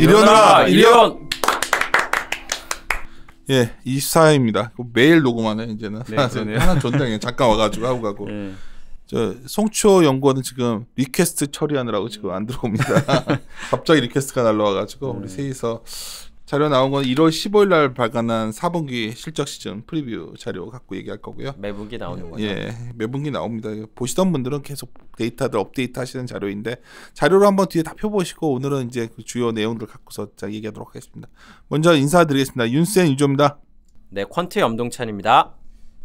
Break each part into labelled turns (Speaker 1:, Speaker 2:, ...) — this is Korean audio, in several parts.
Speaker 1: 일어나라 일어나. 예, 24회입니다. 매일 녹음하네 이제는.
Speaker 2: 네,
Speaker 1: 하나 존나 그냥 잠깐 와가지고 하고 가고.
Speaker 2: 네.
Speaker 1: 저 송추호 연구원은 지금 리퀘스트 처리하느라고 지금 안 들어옵니다. 갑자기 리퀘스트가 날라와가지고 우리 셋이서 자료 나온 건 1월 15일 날 발간한 4분기 실적 시즌 프리뷰 자료 갖고 얘기할 거고요.
Speaker 2: 매분기 나오는 거죠?
Speaker 1: 예, 매분기 나옵니다. 보시던 분들은 계속 데이터들 업데이트 하시는 자료인데 자료를 한번 뒤에 다 펴보시고 오늘은 이제 그 주요 내용들 갖고서 얘기하도록 하겠습니다. 먼저 인사드리겠습니다. 윤센 유조입니다.
Speaker 2: 네, 퀀트 염동찬입니다.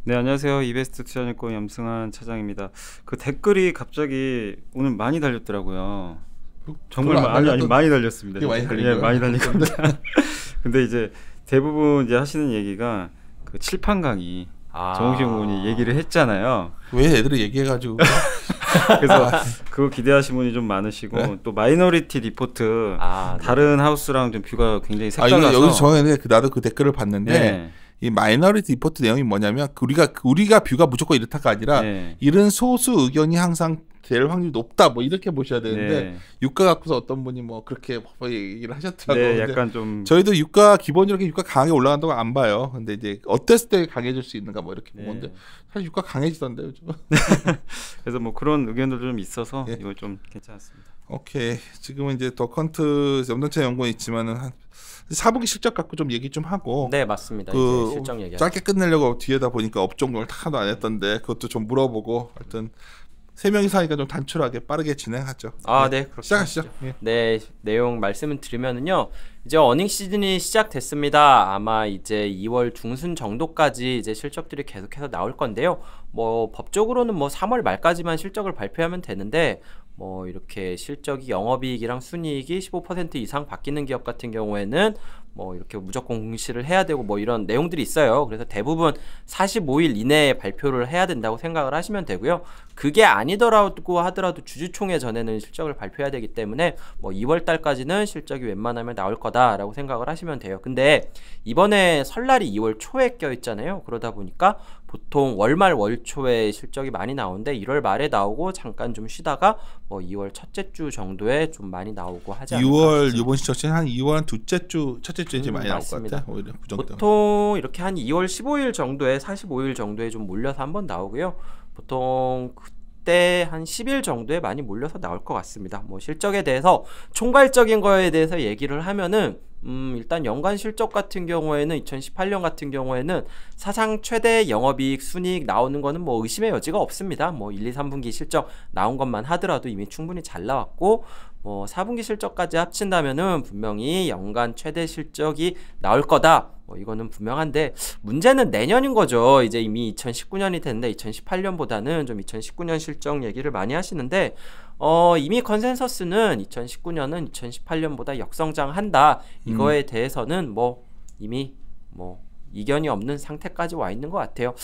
Speaker 3: 네, 안녕하세요. 이베스트 투자증권 염승환 차장입니다. 그 댓글이 갑자기 오늘 많이 달렸더라고요. 정말 많이 달렸습니다.
Speaker 1: 많이 달린
Speaker 3: 예, 많이 달린 겁니다. 근데 이제 대부분 이제 하시는 얘기가 그 칠판 강의 정우식 의원이 얘기를 했잖아요.
Speaker 1: 왜 애들이 얘기해가지고
Speaker 3: 그래서 그거 기대하신 분이 좀 많으시고 네? 또 마이너리티 리포트 다른 하우스랑 좀 뷰가 굉장히 색달라서
Speaker 1: 여기서 정했는데 나도 그 댓글을 봤는데
Speaker 3: 네.
Speaker 1: 이 마이너리티 리포트 내용이 뭐냐면 우리가 뷰가 무조건 이렇다가 아니라 이런 소수 의견이 항상 될 확률이 높다 뭐 이렇게 보셔야 되는데 유가 갖고서 어떤 분이 뭐 그렇게 얘기를 하셨더라고요.
Speaker 3: 네, 약간 좀
Speaker 1: 저희도 유가 기본적으로 유가 강하게 올라간다고 안 봐요. 근데 이제 어땠을 때 강해질 수 있는가 뭐 이렇게 보는데 사실 유가 강해지던데 요즘.
Speaker 3: 그래서 뭐 그런 의견들도 좀 있어서 이거 좀 괜찮았습니다.
Speaker 1: 오케이, 지금은 이제 더 퀀트 염동찬 연구원 있지만은 한 4분기 실적 갖고 좀 얘기 좀 하고.
Speaker 2: 네, 맞습니다. 이제 실적 얘기
Speaker 1: 짧게 끝내려고 뒤에다 보니까 업종을 하나도 안 했던데 그것도 좀 물어보고 하여튼 3명이서 하니까 좀 단출하게 빠르게 진행하죠.
Speaker 2: 네, 그렇게
Speaker 1: 시작하시죠.
Speaker 2: 네, 내용 말씀을 드리면은요. 이제 어닝 시즌이 시작됐습니다. 아마 이제 2월 중순 정도까지 이제 실적들이 계속해서 나올 건데요. 뭐 법적으로는 뭐 3월 말까지만 실적을 발표하면 되는데 뭐 이렇게 실적이 영업이익이랑 순이익이 15% 이상 바뀌는 기업 같은 경우에는 뭐 이렇게 무조건 공시를 해야 되고 뭐 이런 내용들이 있어요. 그래서 대부분 45일 이내에 발표를 해야 된다고 생각을 하시면 되고요. 그게 아니더라고 하더라도 주주총회 전에는 실적을 발표해야 되기 때문에 뭐 2월 달까지는 실적이 웬만하면 나올 거다라고 생각을 하시면 돼요. 근데 이번에 설날이 2월 초에 껴있잖아요. 그러다 보니까 보통 월말 월초에 실적이 많이 나오는데 1월 말에 나오고 잠깐 좀 쉬다가 뭐 2월 첫째 주 정도에 좀 많이 나오고 하지 않을까
Speaker 1: 2월 이번 실적은 한 2월 둘째 주 첫째 주에 이제 많이 나올 것 같아요. 오히려 그 정도.
Speaker 2: 보통 이렇게 한 2월 15일 정도에 45일 정도에 좀 몰려서 한번 나오고요. 보통 그때 한 10일 정도에 많이 몰려서 나올 것 같습니다. 뭐 실적에 대해서 총괄적인 거에 대해서 얘기를 하면은 일단 연간 실적 같은 경우에는 2018년 같은 경우에는 사상 최대 영업이익 순이익 나오는 거는 뭐 의심의 여지가 없습니다. 뭐 1, 2, 3분기 실적 나온 것만 하더라도 이미 충분히 잘 나왔고 뭐 4분기 실적까지 합친다면은 분명히 연간 최대 실적이 나올 거다. 뭐 이거는 분명한데 문제는 내년인 거죠. 이제 이미 2019년이 됐는데 2018년보다는 좀 2019년 실적 얘기를 많이 하시는데 이미 컨센서스는 2019년은 2018년보다 역성장한다. 이거에 대해서는 뭐 이미 뭐 이견이 없는 상태까지 와 있는 것 같아요.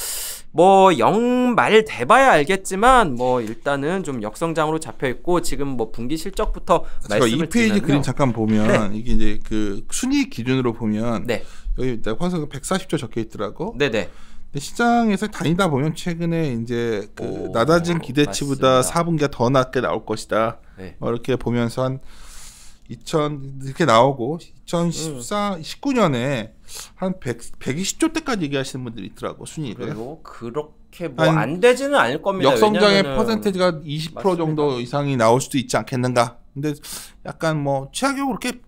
Speaker 2: 뭐 영말 돼봐야 알겠지만 뭐 일단은 좀 역성장으로 잡혀 있고 지금 뭐 분기 실적부터 말씀을
Speaker 1: 2페이지 그림 잠깐 보면 이게 이제 그 순이익 기준으로 보면 여기 내가 140조 적혀 있더라고.
Speaker 2: 네네.
Speaker 1: 근데 시장에서 다니다 보면 최근에 이제 그 낮아진 기대치보다 4분기가 더 낮게 나올 것이다. 이렇게 보면서 한 이렇게 나오고 2019년에 한 120조 때까지 얘기하시는 분들이 있더라고 순이익을.
Speaker 2: 그리고 그렇게 뭐 안 되지는 않을 겁니다.
Speaker 1: 역성장의 퍼센테이지가 20% 정도 이상이 나올 수도 있지 않겠는가. 근데 약간 뭐 최악으로 그렇게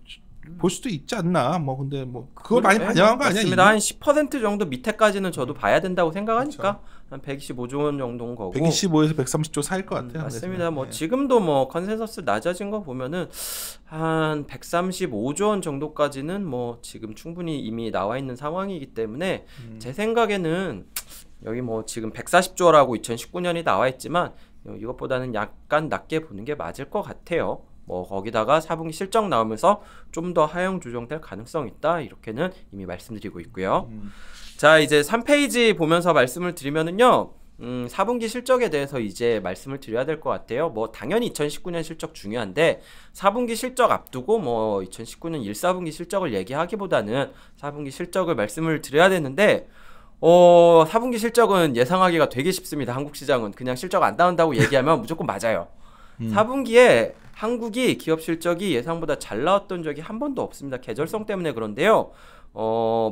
Speaker 1: 볼 수도 있지 않나. 뭐 근데 뭐 그걸 많이 반영한 거 아니야?
Speaker 2: 맞습니다. 한 10% 정도 밑에까지는 저도 봐야 된다고 생각하니까 한 125조 원 정도인 거고
Speaker 1: 125에서 130조 사이일 것 같아요.
Speaker 2: 맞습니다. 뭐 지금도 뭐 컨센서스 낮아진 거 보면은 한 135조 원 정도까지는 뭐 지금 충분히 이미 나와 있는 상황이기 때문에 제 생각에는 여기 뭐 지금 140조라고 2019년이 나와 있지만 이것보다는 약간 낮게 보는 게 맞을 것 같아요. 뭐 거기다가 4분기 실적 나오면서 좀 더 하향 조정될 가능성이 있다. 이렇게는 이미 말씀드리고 있고요. 자, 이제 3페이지 보면서 말씀을 드리면은요. 4분기 실적에 대해서 이제 말씀을 드려야 될 것 같아요. 뭐 당연히 2019년 실적 중요한데 4분기 실적 앞두고 뭐 2019년 1, 4분기 실적을 얘기하기보다는 4분기 실적을 말씀을 드려야 되는데 4분기 실적은 예상하기가 되게 쉽습니다. 한국 시장은 그냥 실적 안 나온다고 얘기하면 무조건 맞아요. 4분기에 한국이 기업 실적이 예상보다 잘 나왔던 적이 한 번도 없습니다. 계절성 때문에 그런데요.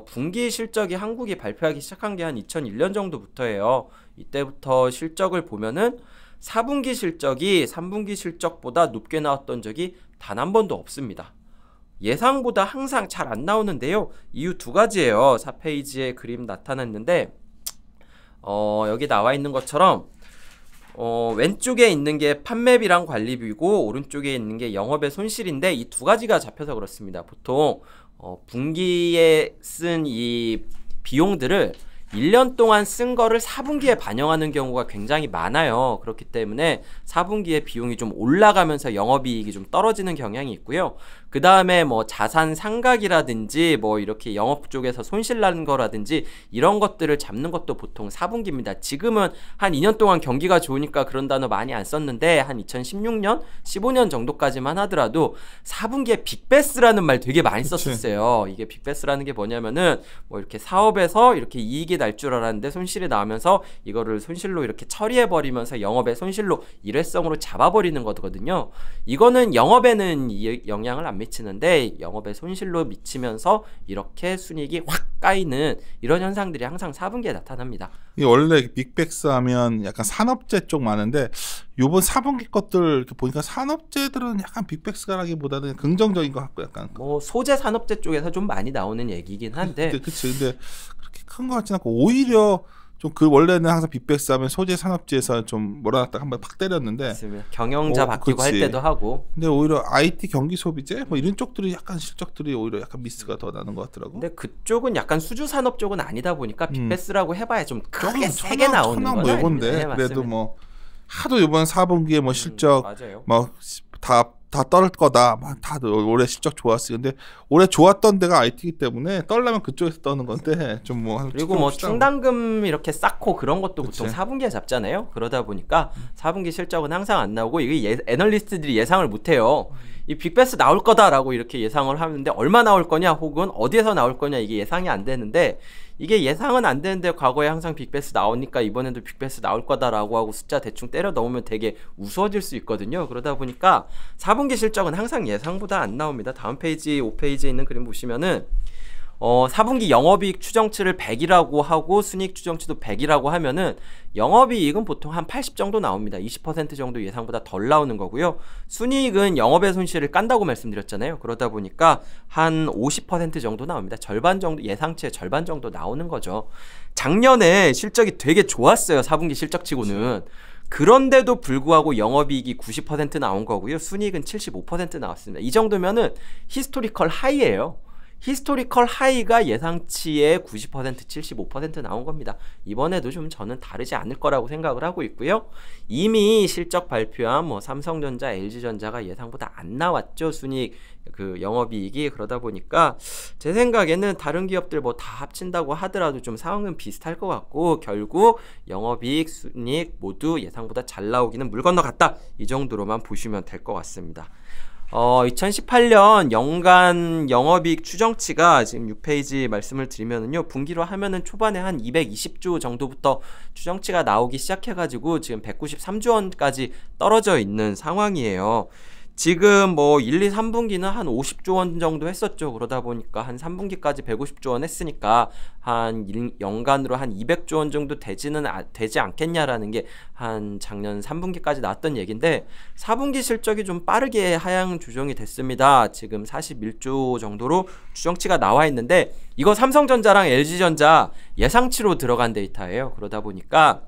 Speaker 2: 분기 실적이 한국이 발표하기 시작한 게 한 2001년 정도부터예요. 이때부터 실적을 보면은 4분기 실적이 3분기 실적보다 높게 나왔던 적이 단 한 번도 없습니다. 예상보다 항상 잘 안 나오는데요. 이유 두 가지예요. 4페이지에 그림 나타났는데 여기 나와 있는 것처럼 왼쪽에 있는 게 판매비랑 관리비고 오른쪽에 있는 게 영업의 손실인데 이 두 가지가 잡혀서 그렇습니다. 보통 분기에 쓴 이 비용들을 1년 동안 쓴 거를 4분기에 반영하는 경우가 굉장히 많아요. 그렇기 때문에 4분기에 비용이 좀 올라가면서 영업이익이 좀 떨어지는 경향이 있고요. 그 다음에 뭐 자산 상각이라든지 뭐 이렇게 영업 쪽에서 손실 나는 거라든지 이런 것들을 잡는 것도 보통 4분기입니다. 지금은 한 2년 동안 경기가 좋으니까 그런 단어 많이 안 썼는데 한 2016년, 15년 정도까지만 하더라도 4분기에 빅베스라는 말 되게 많이 썼었어요. 이게 빅베스라는 게 뭐냐면은 뭐 이렇게 사업에서 이렇게 이익이 날 줄 알았는데 손실이 나면서 이거를 손실로 이렇게 처리해버리면서 영업의 손실로 일회성으로 잡아버리는 거거든요. 이거는 영업에는 영향을 안 미치는데 영업의 손실로 미치면서 이렇게 순이익이 확 까이는 이런 현상들이 항상 4분기에 나타납니다.
Speaker 1: 이게 원래 빅백스 하면 약간 산업재 쪽 많은데 요번 4분기 것들 이렇게 보니까 산업재들은 약간 빅백스라기보다는 긍정적인 것 같고 약간
Speaker 2: 뭐 소재 산업재 쪽에서 좀 많이 나오는 얘기긴 한데
Speaker 1: 그치 근데 그렇게 큰 것 같진 않고 오히려 좀 그 원래는 항상 빅백스 하면 소재 산업재에서 좀 몰아놨다가 한번 팍 때렸는데
Speaker 2: 맞습니다. 경영자 바뀌고
Speaker 1: 그치.
Speaker 2: 할 때도 하고
Speaker 1: 근데 오히려 IT 경기 소비재 뭐 이런 쪽들이 약간 실적들이 오히려 약간 미스가 더 나는 것 같더라고.
Speaker 2: 근데 그쪽은 약간 수주 산업 쪽은 아니다 보니까 빅베스라고 해봐야 좀 크게 세게 나오는 건
Speaker 1: 뭐 요건데
Speaker 2: 네,
Speaker 1: 그래도
Speaker 2: 맞습니다.
Speaker 1: 뭐 하도 이번 4분기에 뭐 실적
Speaker 2: 맞아요.
Speaker 1: 뭐 다 떨 거다. 막 다들 올해 실적 좋았어. 근데 올해 좋았던 데가 IT이기 때문에 떨려면 그쪽에서 떠는 건데 좀 뭐
Speaker 2: 그리고 뭐 충당금 이렇게 쌓고 그런 것도
Speaker 1: 그치.
Speaker 2: 보통 4분기에 잡잖아요. 그러다 보니까 4분기 실적은 항상 안 나오고 이게 애널리스트들이 예상을 못 해요. 이 빅베스 나올 거다라고 이렇게 예상을 하는데 얼마 나올 거냐 혹은 어디에서 나올 거냐 이게 예상이 안 되는데 이게 예상은 안 되는데 과거에 항상 빅베스 나오니까 이번에도 빅베스 나올 거다라고 하고 숫자 대충 때려 넣으면 되게 우스워질 수 있거든요. 그러다 보니까 4분기 실적은 항상 예상보다 안 나옵니다. 다음 페이지 5페이지에 있는 그림 보시면은 4분기 영업이익 추정치를 100이라고 하고 순이익 추정치도 100이라고 하면은 영업이익은 보통 한 80 정도 나옵니다. 20% 정도 예상보다 덜 나오는 거고요. 순이익은 영업의 손실을 깐다고 말씀드렸잖아요. 그러다 보니까 한 50% 정도 나옵니다. 절반 정도 예상치의 절반 정도 나오는 거죠. 작년에 실적이 되게 좋았어요. 4분기 실적치고는. 그런데도 불구하고 영업이익이 90% 나온 거고요. 순이익은 75% 나왔습니다. 이 정도면은 히스토리컬 하이예요. 히스토리컬 하이가 예상치의 90% 75% 나온 겁니다. 이번에도 좀 저는 다르지 않을 거라고 생각을 하고 있고요. 이미 실적 발표한 뭐 삼성전자, LG전자가 예상보다 안 나왔죠. 순이익 그 영업이익이. 그러다 보니까 제 생각에는 다른 기업들 뭐 다 합친다고 하더라도 좀 상황은 비슷할 것 같고 결국 영업이익, 순이익 모두 예상보다 잘 나오기는 물 건너갔다. 이 정도로만 보시면 될 것 같습니다. 2018년 연간 영업이익 추정치가 지금 6페이지 말씀을 드리면은요, 분기로 하면은 초반에 한 220조 정도부터 추정치가 나오기 시작해가지고 지금 193조 원까지 떨어져 있는 상황이에요. 지금 뭐 1, 2, 3분기는 한 50조 원 정도 했었죠. 그러다 보니까 한 3분기까지 150조 원 했으니까 한 연간으로 한 200조 원 정도 되지 않겠냐라는 게 한 작년 3분기까지 나왔던 얘기인데 4분기 실적이 좀 빠르게 하향 조정이 됐습니다. 지금 41조 정도로 추정치가 나와 있는데 이거 삼성전자랑 LG전자 예상치로 들어간 데이터예요. 그러다 보니까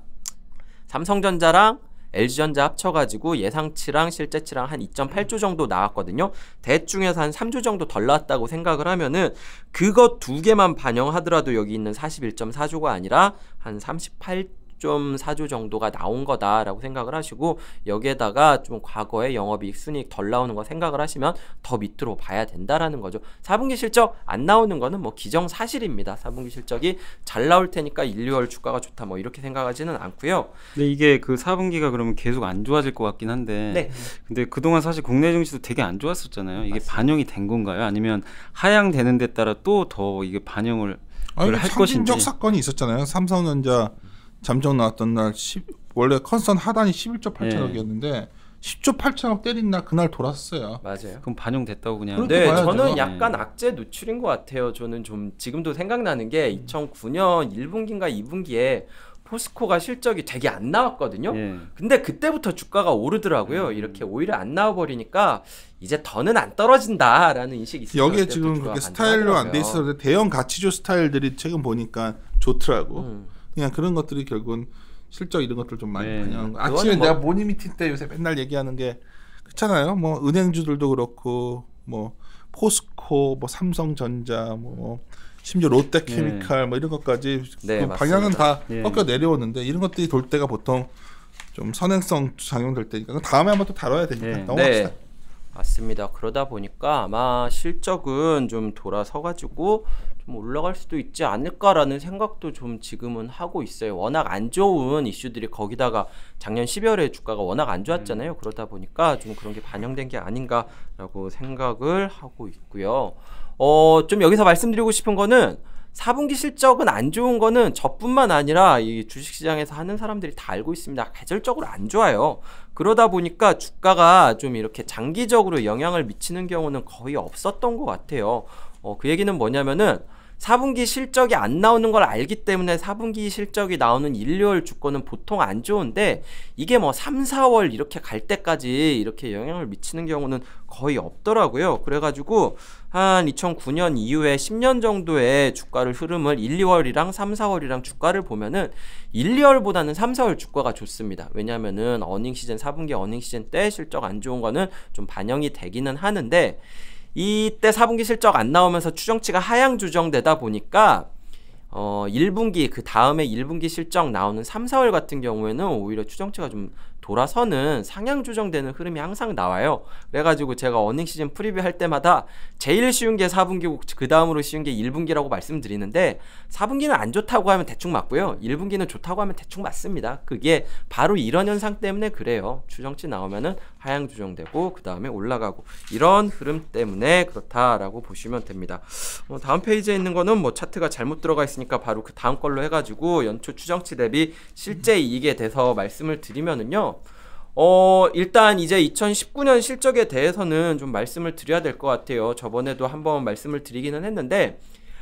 Speaker 2: 삼성전자랑 LG전자 합쳐가지고 예상치랑 실제치랑 한 2.8조 정도 나왔거든요. 대충해서 한 3조 정도 덜 나왔다고 생각을 하면은 그거 두 개만 반영하더라도 여기 있는 41.4조가 아니라 한 38.4조 정도가 나온 거다라고 생각을 하시고 여기에다가 좀 과거에 영업이익 순이익 덜 나오는 거 생각을 하시면 더 밑으로 봐야 된다라는 거죠. 4분기 실적 안 나오는 거는 뭐 기정사실입니다. 4분기 실적이 잘 나올 테니까 1, 2월 주가가 좋다 뭐 이렇게 생각하지는 않고요.
Speaker 3: 근데 이게 그 4분기가 그러면 계속 안 좋아질 것 같긴 한데
Speaker 2: 네.
Speaker 3: 근데 그동안 사실 국내 증시도 되게 안 좋았었잖아요. 이게
Speaker 2: 맞습니다.
Speaker 3: 반영이 된 건가요? 아니면 하향되는 데 따라 또 더 이게 반영을 할 것인지.
Speaker 1: 상징적 사건이 있었잖아요. 삼성전자 잠정 나왔던 날 원래 컨선 하단이 11.8천억이었는데 10조 8천억 때린 날 그날 돌았어요.
Speaker 2: 맞아요.
Speaker 3: 그럼 반영됐다고 그냥.
Speaker 1: 그렇게
Speaker 2: 네,
Speaker 1: 봐야죠.
Speaker 2: 저는 약간 악재 노출인 것 같아요. 저는 좀 지금도 생각나는 게 2009년 1분기인가 2분기에 포스코가 실적이 되게 안 나왔거든요.
Speaker 3: 예.
Speaker 2: 근데 그때부터 주가가 오르더라고요. 이렇게 오히려 안 나와버리니까 이제 더는 안 떨어진다라는 인식이 있어요.
Speaker 1: 여기에 지금 그렇게 스타일로 안 돼 있어서 대형 가치주 스타일들이 최근 보니까 좋더라고. 그냥 그런 것들이 결국은 실적 이런 것들 좀 많이
Speaker 3: 네.
Speaker 1: 반영하는 거.
Speaker 2: 그거는
Speaker 1: 아침에
Speaker 2: 뭐-
Speaker 1: 내가 모닝 미팅 때 요새 맨날 얘기하는 게 그렇잖아요. 뭐 은행주들도 그렇고 뭐 포스코, 뭐 삼성전자, 뭐 심지어 롯데케미칼 뭐 이런 것까지
Speaker 2: 네,
Speaker 1: 그 방향은 다
Speaker 3: 예.
Speaker 1: 꺾여 내려오는데 이런 것들이 돌 때가 보통 좀 선행성 작용될 때니까 그건 다음에 한번 또 다뤄야 되니까
Speaker 3: 네.
Speaker 1: 넘어갑시다.
Speaker 2: 맞습니다. 그러다 보니까 아마 실적은 좀 돌아서가지고 좀 올라갈 수도 있지 않을까라는 생각도 좀 지금은 하고 있어요. 워낙 안 좋은 이슈들이 거기다가 작년 12월에 주가가 워낙 안 좋았잖아요. 그러다 보니까 좀 그런 게 반영된 게 아닌가라고 생각을 하고 있고요. 좀 여기서 말씀드리고 싶은 거는 4분기 실적은 안 좋은 거는 저뿐만 아니라 이 주식시장에서 하는 사람들이 다 알고 있습니다. 계절적으로 안 좋아요. 그러다 보니까 주가가 좀 이렇게 장기적으로 영향을 미치는 경우는 거의 없었던 것 같아요. 그 얘기는 뭐냐면은 4분기 실적이 안 나오는 걸 알기 때문에 4분기 실적이 나오는 1, 2월 주가는 보통 안 좋은데 이게 뭐 3, 4월 이렇게 갈 때까지 이렇게 영향을 미치는 경우는 거의 없더라고요. 그래가지고 한 2009년 이후에 10년 정도의 주가를 흐름을 1, 2월이랑 3, 4월이랑 주가를 보면은 1, 2월보다는 3, 4월 주가가 좋습니다. 왜냐면은 어닝 시즌 4분기 어닝 시즌 때 실적 안 좋은 거는 좀 반영이 되기는 하는데 이때 4분기 실적 안 나오면서 추정치가 하향 조정되다 보니까 1분기 그 다음에 1분기 실적 나오는 3, 4월 같은 경우에는 오히려 추정치가 좀 돌아서는 상향 조정되는 흐름이 항상 나와요. 그래가지고 제가 어닝 시즌 프리뷰 할 때마다 제일 쉬운 게 4분기고 그 다음으로 쉬운 게 1분기라고 말씀드리는데 4분기는 안 좋다고 하면 대충 맞고요. 1분기는 좋다고 하면 대충 맞습니다. 그게 바로 이런 현상 때문에 그래요. 추정치 나오면은 하향 조정되고 그 다음에 올라가고 이런 흐름 때문에 그렇다라고 보시면 됩니다. 다음 페이지에 있는 거는 뭐 차트가 잘못 들어가 있으니까 바로 그 다음 걸로 해가지고 연초 추정치 대비 실제 이익에 대해서 말씀을 드리면은요. 일단 이제 2019년 실적에 대해서는 좀 말씀을 드려야 될 것 같아요. 저번에도 한번 말씀을 드리기는 했는데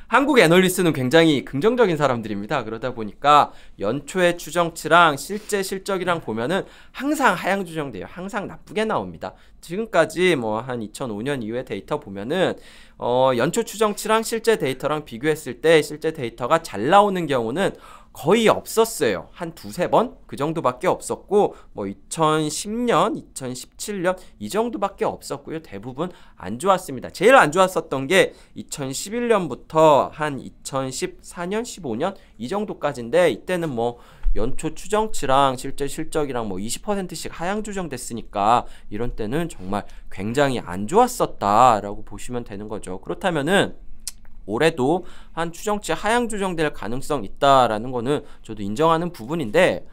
Speaker 2: 한국 애널리스트는 굉장히 긍정적인 사람들입니다. 그러다 보니까 연초의 추정치랑 실제 실적이랑 보면은 항상 하향 조정돼요. 항상 나쁘게 나옵니다. 지금까지 뭐 한 2005년 이후의 데이터 보면은 연초 추정치랑 실제 데이터랑 비교했을 때 실제 데이터가 잘 나오는 경우는 거의 없었어요. 한 두세 번? 그 정도밖에 없었고 뭐 2010년, 2017년 이 정도밖에 없었고요. 대부분 안 좋았습니다. 제일 안 좋았었던 게 2011년부터 한 2014년, 15년 이 정도까지인데 이때는 뭐 연초 추정치랑 실제 실적이랑 뭐 20%씩 하향 조정됐으니까 이런 때는 정말 굉장히 안 좋았었다라고 보시면 되는 거죠. 그렇다면은 올해도 한 추정치 하향 조정될 가능성 있다라는 거는 저도 인정하는 부분인데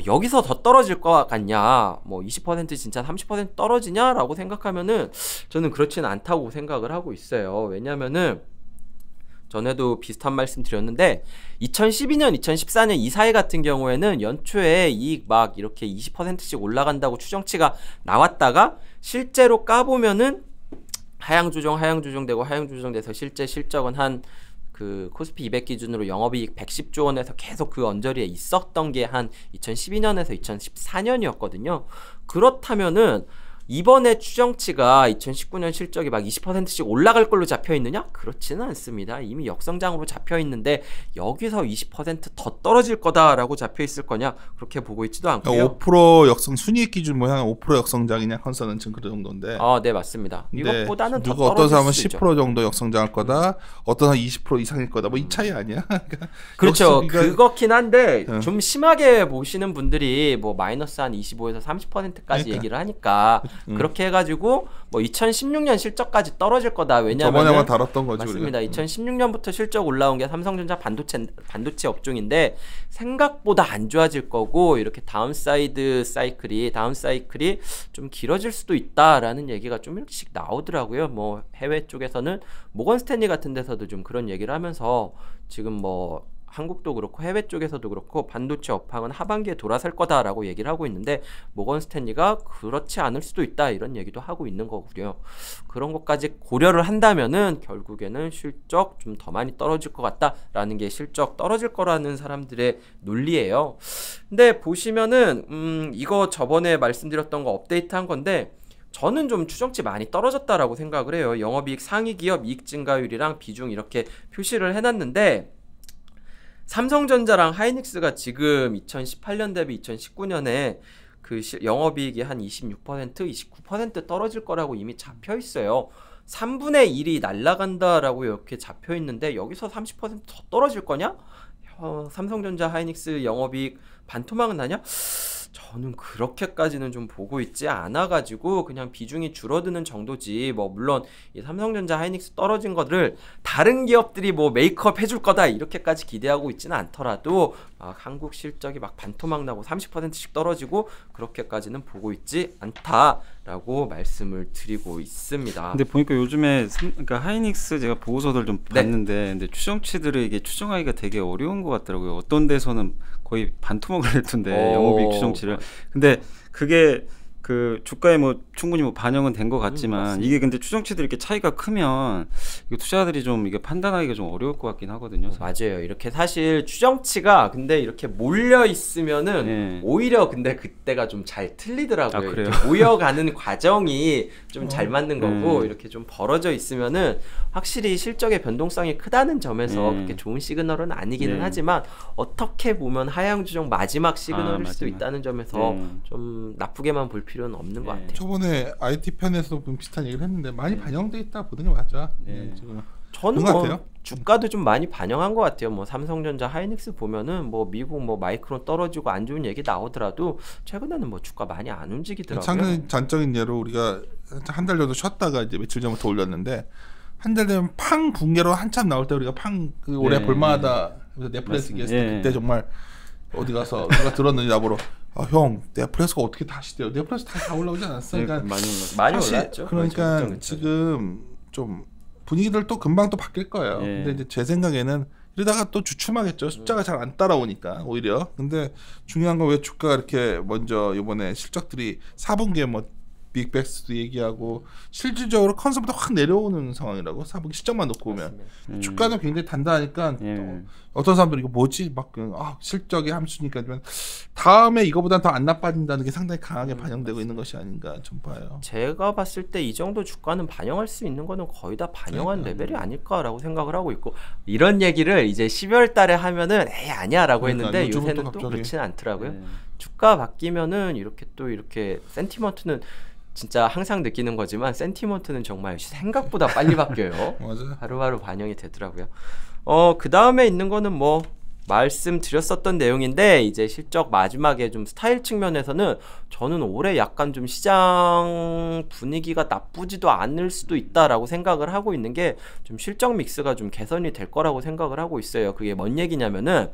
Speaker 2: 여기서 더 떨어질 것 같냐 뭐 20% 진짜 30% 떨어지냐라고 생각하면은 저는 그렇지는 않다고 생각을 하고 있어요. 왜냐면은 전에도 비슷한 말씀 드렸는데 2012년, 2014년 이 사이 같은 경우에는 연초에 이익 막 이렇게 20%씩 올라간다고 추정치가 나왔다가 실제로 까보면은 하향 조정되고 하향 조정돼서 실제 실적은 한 그 코스피 200 기준으로 영업이익 110조 원에서 계속 그 언저리에 있었던 게 한 2012년에서 2014년이었거든요. 그렇다면은 이번에 추정치가 2019년 실적이 막 20%씩 올라갈 걸로 잡혀 있느냐? 그렇지는 않습니다. 이미 역성장으로 잡혀 있는데 여기서 20%더 떨어질 거다라고 잡혀 있을 거냐? 그렇게 보고 있지도 않고요.
Speaker 1: 5% 역성 순이익 기준 뭐 한 5% 역성장이냐 컨서는 지금 그 정도인데.
Speaker 2: 네 맞습니다. 이것보다는 더
Speaker 1: 누가 어떤 사람은
Speaker 2: 떨어질 수도
Speaker 1: 10% 정도 역성장할 거다. 어떤 사람은 20% 이상일 거다. 뭐 이 차이 아니야?
Speaker 2: 그렇죠.
Speaker 1: 역시
Speaker 2: 그렇긴 한데 좀 심하게 보시는 분들이 뭐 마이너스 한 25에서 30%까지
Speaker 1: 그러니까.
Speaker 2: 얘기를 하니까 그렇게 해가지고 뭐 2016년 실적까지 떨어질 거다. 왜냐면
Speaker 1: 저번에 한번 다뤘던 거죠.
Speaker 2: 맞습니다. 2016년부터 실적 올라온 게 삼성전자 반도체 업종인데 생각보다 안 좋아질 거고 이렇게 다운 사이클이 좀 길어질 수도 있다라는 얘기가 좀 이렇게씩 나오더라고요. 뭐 해외 쪽에서는 모건 스탠리 같은 데서도 좀 그런 얘기를 하면서 지금 뭐 한국도 그렇고 해외 쪽에서도 그렇고 반도체 업황은 하반기에 돌아설 거다라고 얘기를 하고 있는데 모건 스탠리가 그렇지 않을 수도 있다 이런 얘기도 하고 있는 거고요. 그런 것까지 고려를 한다면은 결국에는 실적 좀 더 많이 떨어질 것 같다라는 게 실적 떨어질 거라는 사람들의 논리예요. 근데 보시면은 이거 저번에 말씀드렸던 거 업데이트한 건데 저는 좀 추정치 많이 떨어졌다라고 생각을 해요. 영업이익 상위 기업 이익 증가율이랑 비중 이렇게 표시를 해놨는데 삼성전자랑 하이닉스가 지금 2018년 대비 2019년에 그 영업이익이 한 26%, 29% 떨어질 거라고 이미 잡혀 있어요. 3분의 1이 날아간다라고 이렇게 잡혀 있는데 여기서 30%더 떨어질 거냐? 삼성전자 하이닉스 영업이익 반토막은 나냐? 저는 그렇게까지는 좀 보고 있지 않아가지고 그냥 비중이 줄어드는 정도지. 뭐 물론 이 삼성전자 하이닉스 떨어진 것을 다른 기업들이 뭐 메이크업 해줄 거다 이렇게까지 기대하고 있지는 않더라도 막 한국 실적이 막 반토막 나고 30%씩 떨어지고 그렇게까지는 보고 있지 않다라고 말씀을 드리고 있습니다.
Speaker 3: 근데 보니까 요즘에 그러니까 하이닉스 제가 보고서들 좀 봤는데 근데 추정치들을 이게 추정하기가 되게 어려운 것 같더라고요. 어떤 데서는 거의 반토막을 냈던데 영업이익 추정치를. 근데 그게 그 주가에 뭐 충분히 뭐 반영은 된 것 같지만 이게 근데 추정치들 이렇게 차이가 크면 이게 투자자들이 좀 이게 판단하기가 좀 어려울 것 같긴 하거든요.
Speaker 2: 맞아요. 이렇게 사실 추정치가 근데 이렇게 몰려 있으면은 오히려 근데 그때가 좀 잘 틀리더라고요.
Speaker 3: 그래요?
Speaker 2: 모여가는 과정이 좀 잘 맞는 거고 이렇게 좀 벌어져 있으면은 확실히 실적의 변동성이 크다는 점에서 그렇게 좋은 시그널은 아니기는 하지만 어떻게 보면 하향 조정 마지막 시그널일 수도 있다는 점에서 좀 나쁘게만 볼 필요는 없는 것 같아요.
Speaker 1: 저번에 IT 편에서 비슷한 얘기를 했는데 많이 반영돼 있다 보는 게 맞죠. 지금
Speaker 2: 저는 뭐 주가도 좀 많이 반영한 것 같아요. 뭐 삼성전자, 하이닉스 보면은 뭐 미국 뭐 마이크론 떨어지고 안 좋은 얘기 나오더라도 최근에는 뭐 주가 많이 안 움직이더라고요.
Speaker 1: 전적인 예로 우리가 한 달 정도 쉬었다가 이제 며칠 전부터 올렸는데 한 달 되면 팡 붕괴로 한참 나올 때 우리가 팡 그 올해 볼만하다 넷플릭스 얘기했을 때 그때 정말 어디 가서 누가 들었는지 나보러 형 넷플릭스가 어떻게 다시 돼요? 넷플릭스 다 올라오지 않았어? 그러니까
Speaker 2: 많이 올랐죠.
Speaker 1: 그러니까
Speaker 2: 그렇죠.
Speaker 1: 지금 좀 분위기들 또 금방 또 바뀔 거예요. 근데 이제 제 생각에는 이러다가 또 주춤하겠죠. 숫자가 잘 안 따라오니까 오히려. 근데 중요한 건 왜 주가가 이렇게 먼저 이번에 실적들이 4분기에 뭐 빅백스도 얘기하고 실질적으로 컨센서부터 확 내려오는 상황이라고 4분기 실적만 놓고 보면 주가는 굉장히 단단하니까 또 어떤 사람들이 이거 뭐지 막 실적이 함수니까 다음에 이거보다 더 안 나빠진다는 게 상당히 강하게 반영되고 있는 것이 아닌가 좀 봐요.
Speaker 2: 제가 봤을 때 이 정도 주가는 반영할 수 있는 거는 거의 다 반영한 레벨이 아닐까라고 생각을 하고 있고 이런 얘기를 이제 12월 달에 하면은 에이 아니야라고 했는데 요새는 또 그렇지는 않더라고요. 주가 바뀌면은 이렇게 또 이렇게 센티먼트는 진짜 항상 느끼는 거지만 센티먼트는 정말 생각보다 빨리 바뀌어요.
Speaker 1: 맞아요.
Speaker 2: 하루하루 반영이 되더라고요. 그 다음에 있는 거는 뭐 말씀드렸었던 내용인데 이제 실적 마지막에 좀 스타일 측면에서는 저는 올해 약간 좀 시장 분위기가 나쁘지도 않을 수도 있다라고 생각을 하고 있는 게 좀 실적 믹스가 좀 개선이 될 거라고 생각을 하고 있어요. 그게 뭔 얘기냐면은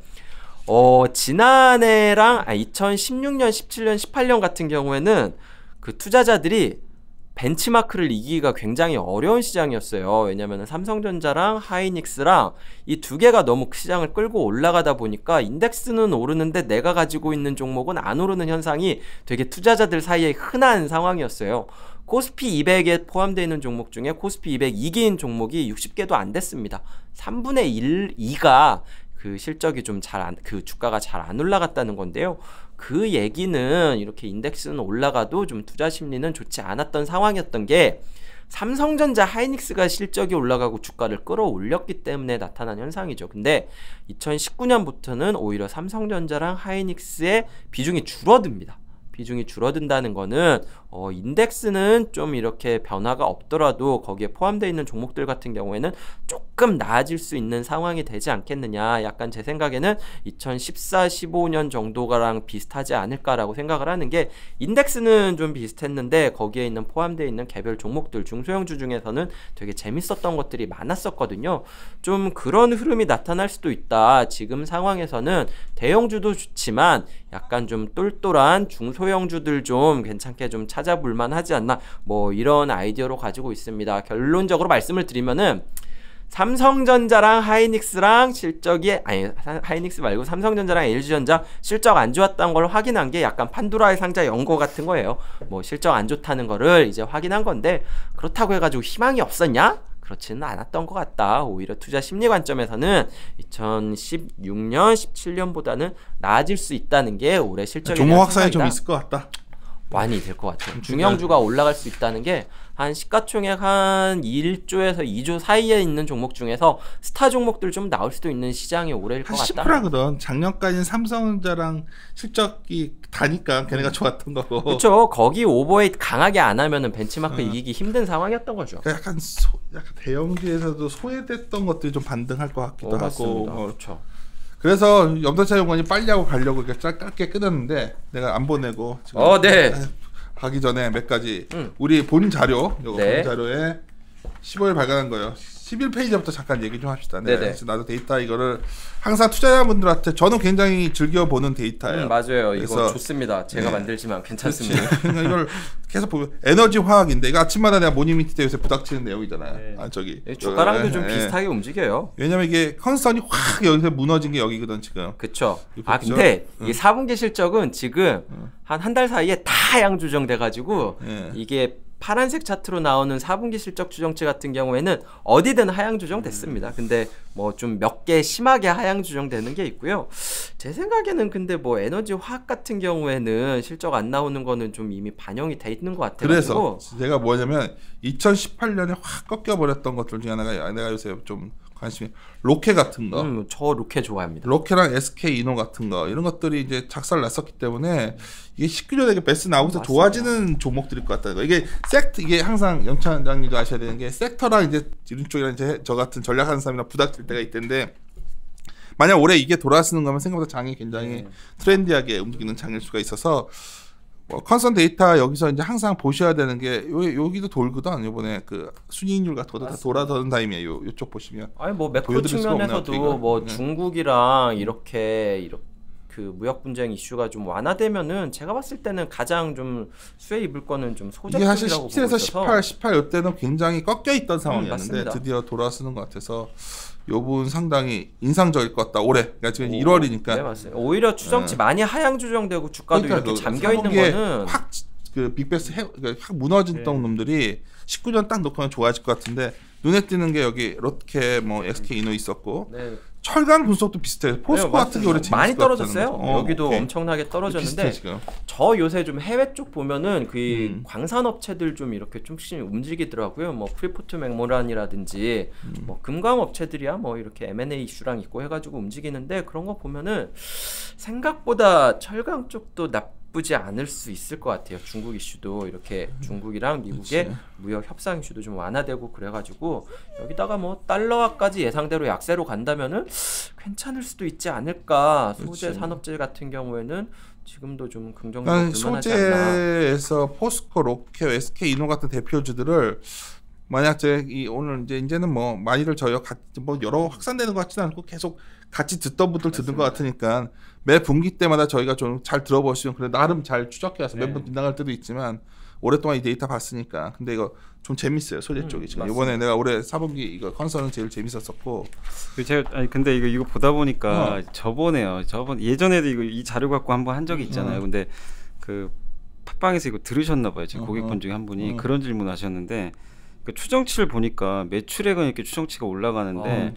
Speaker 2: 지난해랑 2016년, 17년, 18년 같은 경우에는 그 투자자들이 벤치마크를 이기기가 굉장히 어려운 시장이었어요. 왜냐하면 삼성전자랑 하이닉스랑 이 두 개가 너무 시장을 끌고 올라가다 보니까 인덱스는 오르는데 내가 가지고 있는 종목은 안 오르는 현상이 되게 투자자들 사이에 흔한 상황이었어요. 코스피 200에 포함되어 있는 종목 중에 코스피 200 이긴 종목이 60개도 안 됐습니다. 3분의 2가 그 실적이 좀 그 주가가 잘 안 올라갔다는 건데요. 그 얘기는 이렇게 인덱스는 올라가도 좀 투자 심리는 좋지 않았던 상황이었던 게 삼성전자 하이닉스가 실적이 올라가고 주가를 끌어올렸기 때문에 나타난 현상이죠. 근데 2019년부터는 오히려 삼성전자랑 하이닉스의 비중이 줄어듭니다. 비중이 줄어든다는 거는 인덱스는 좀 이렇게 변화가 없더라도 거기에 포함되어 있는 종목들 같은 경우에는 조금 나아질 수 있는 상황이 되지 않겠느냐. 약간 제 생각에는 2014, 15년 정도가랑 비슷하지 않을까라고 생각을 하는 게 인덱스는 좀 비슷했는데 거기에 있는 포함되어 있는 개별 종목들 중소형주 중에서는 되게 재밌었던 것들이 많았었거든요. 좀 그런 흐름이 나타날 수도 있다. 지금 상황에서는 대형주도 좋지만 약간 좀 똘똘한 중소형주들 좀 괜찮게 좀 찾아볼 만하지 않나 뭐 이런 아이디어로 가지고 있습니다. 결론적으로 말씀을 드리면은 삼성전자랑 하이닉스랑 실적이 하이닉스 말고 삼성전자랑 LG전자 실적 안 좋았던 걸 확인한 게 약간 판도라의 상자 연고 같은 거예요. 뭐 실적 안 좋다는 거를 이제 확인한 건데 그렇다고 해가지고 희망이 없었냐? 그렇지는 않았던 것 같다. 오히려 투자 심리 관점에서는 2016년, 17년보다는 나아질 수 있다는 게 올해 실적에 대한
Speaker 1: 종목 확산이
Speaker 2: 생각이다.
Speaker 1: 좀 있을 것 같다.
Speaker 2: 많이 될 것 같아요. 중형주가 올라갈 수 있다는 게 한 시가총액 한 1조에서 2조 사이에 있는 종목 중에서 스타 종목들 좀 나올 수도 있는 시장이 올해일 것
Speaker 1: 한
Speaker 2: 같다.
Speaker 1: 10%거든. 작년까지는 삼성전자랑 실적이 다니까 걔네가 좋았던 거고.
Speaker 2: 그렇죠. 거기 오버웨이트 강하게 안 하면은 벤치마크 이기기 힘든 상황이었던 거죠.
Speaker 1: 그러니까 약간 대형주에서도 소외됐던 것들이 좀 반등할 것 같기도 하고.
Speaker 2: 맞습니다. 그렇죠.
Speaker 1: 그래서 염도차 용관이 빨리 하고 가려고 이렇게 짧게 끊었는데 내가 안 보내고 지금
Speaker 2: 네.
Speaker 1: 가기 전에 몇 가지 우리 본 자료 요거
Speaker 2: 네.
Speaker 1: 본 자료에 15일 발간한 거예요. 11페이지부터 잠깐 얘기 좀 합시다. 네. 그래서 나도 데이터 이거를 항상 투자자분들한테 저는 굉장히 즐겨 보는 데이터예요.
Speaker 2: 맞아요. 이거
Speaker 1: 그래서
Speaker 2: 좋습니다. 제가
Speaker 1: 네.
Speaker 2: 만들지만 괜찮습니다.
Speaker 1: 그러니까 이걸 계속 보면 에너지 화학인데 이거 아침마다 내가 모닝미팅 때 요새 부닥치는 내용이잖아요.
Speaker 3: 네.
Speaker 1: 저기
Speaker 2: 주가랑도 좀 비슷하게 움직여요.
Speaker 1: 왜냐면 이게 컨선이 확 여기서 무너진 게 여기거든 지금.
Speaker 2: 그쵸.
Speaker 1: 그쵸?
Speaker 2: 근데 이게 4분기 실적은 지금 한 달 사이에 다 하향 조정돼가지고 이게 파란색 차트로 나오는 4분기 실적 추정치 같은 경우에는 어디든 하향 조정됐습니다. 근데 뭐 좀 몇 개 심하게 하향 조정되는 게 있고요. 제 생각에는 근데 뭐 에너지 화학 같은 경우에는 실적 안 나오는 거는 좀 이미 반영이 돼 있는 것 같아요.
Speaker 1: 그래서 제가 뭐냐면 2018년에 확 꺾여버렸던 것들 중에 하나가 내가 요새 좀 관심이 로케 같은 거.
Speaker 2: 저 로케 좋아합니다.
Speaker 1: 로케랑 SK 이노 같은 거 이런 것들이 이제 작살 났었기 때문에 이게 19년에 베스 나오면서 좋아지는 종목들일 것 같다는 거. 이게 이게 항상 영찬장님도 아셔야 되는 게 섹터랑 이제 이런 쪽이랑 이제 저 같은 전략하는 사람이랑 부닥칠 때가 있던데 만약 올해 이게 돌아서는 거면 생각보다 장이 굉장히 트렌디하게 움직이는 장일 수가 있어서 컨선 데이터 여기서 이제 항상 보셔야 되는 게 여기도 돌거든. 이번에 그 순이익률 같은 것도 다 돌아서는 타임이에요. 이쪽 보시면.
Speaker 2: 아니 뭐 매크로 측면에서도 뭐 중국이랑 이렇게 그 무역 분쟁 이슈가 좀 완화되면은 제가 봤을 때는 가장 좀 수혜 입을 거는 좀 소재 쪽이라고 보고 있어서. 이게 사실
Speaker 1: 17에서 18 이때는 굉장히 꺾여 있던 상황이었는데
Speaker 2: 맞습니다.
Speaker 1: 드디어 돌아서는 것 같아서 요 부분 상당히 인상적일 것 같다. 올해. 그러니까 지금 1월이니까.
Speaker 2: 네, 맞습니다. 오히려 추정치 많이 하향 조정되고 주가도 이렇게 잠겨 있는 거는
Speaker 1: 확 그 빅베스 확 무너진 놈들이 19년 딱 놓고는 좋아질 것 같은데 눈에 띄는 게 여기 롯케 뭐 SK 이노 있었고 철강 분석도 비슷해요. 포스코 같은 게 올해
Speaker 2: 많이 떨어졌어요. 여기도 엄청나게 떨어졌는데 저 요새 좀 해외 쪽 보면은 그 광산 업체들 좀 이렇게 좀씩 움직이더라고요. 뭐 프리포트 맥모란이라든지 뭐 금광 업체들이야 뭐 이렇게 M&A 이슈랑 있고 해가지고 움직이는데 그런 거 보면은 생각보다 철강 쪽도 나쁘지 않을 수 있을 것 같아요. 중국 이슈도 이렇게 중국이랑 미국의 무역 협상 이슈도 좀 완화되고 그래가지고 여기다가 뭐 달러화까지 예상대로 약세로 간다면은 괜찮을 수도 있지 않을까. 소재 산업재 같은 경우에는 지금도 좀 긍정적으로 볼만하지 않나.
Speaker 1: 소재에서 포스코, 로케, SK 이노 같은 대표주들을 만약 오늘 이제는 뭐 많이들 저희가 뭐 여러 확산되는 것 같지는 않고 계속 같이 듣던 분들 듣는 것 같으니까 매 분기 때마다 저희가 좀 잘 들어보시면 그래 나름 잘 추적해서 매번 빗나갈 때도 있지만 오랫동안 이 데이터 봤으니까 근데 이거 좀 재밌어요 소재 쪽이 지금 이번에 내가 올해 4분기 이거 컨설은 제일 재밌었었고
Speaker 3: 제가 근데 이거 보다 보니까 저번 예전에도 이 자료 갖고 한번 한 적이 있잖아요. 근데 그 팟빵에서 이거 들으셨나 봐요. 지금 고객분 중에 한 분이 그런 질문하셨는데. 그 추정치를 보니까 매출액은 이렇게 추정치가 올라가는데